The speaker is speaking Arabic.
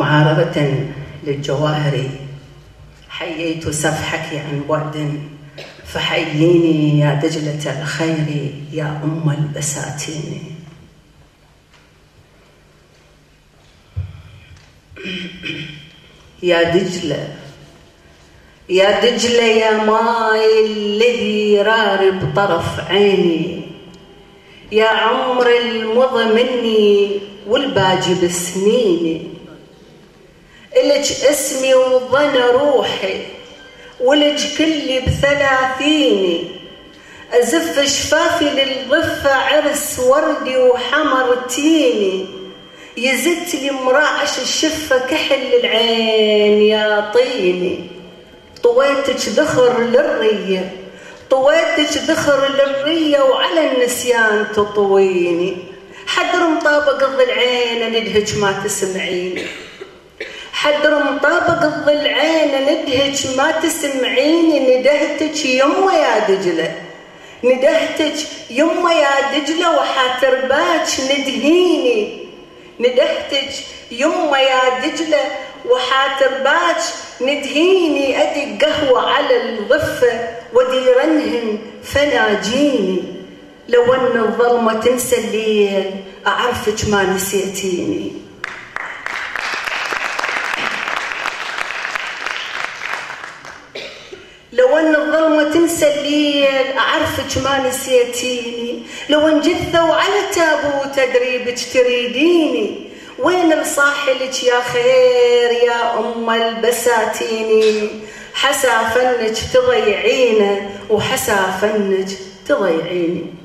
معارضة للجواهر حييت سفحك عن بعد، فحييني يا دجلة الخير يا أم البساتين. يا دجلة يا دجلة يا ماي الذي رارب طرف عيني، يا عمر المضى مني والباجي بسنيني، إلك اسمي وظن روحي ولك كلي بثلاثيني، أزف شفافي للضفة عرس وردي وحمر تيني، يزت لي مراعش الشفة كحل العين يا طيني، طويتك ذخر للرية طويتك ذخر للرية وعلى النسيان تطويني، حدر مطابق الضلعين ندهج ما تسمعيني، حدر مطابق الضلعين ندهج ما تسمعيني، ندهتك يمه يا دجلة ندهتك يمه يا دجلة وحاتر باك ندهيني، ندهتك يمه يا دجلة وحاتر باك ندهيني، أدق قهوة على الضفة وديرنهن فناجيني، لو أن الظلمة تنسى الليل أعرفك ما نسيتيني. لو أن الظلمة تنسى الليل أعرفك ما نسيتيني، لو ان جثة وعلى تابوت أدريبك تريديني، وين الصاحلك يا خير يا أم البساتيني، حسا فنك تضيعينه وحسا فنك تضيعيني.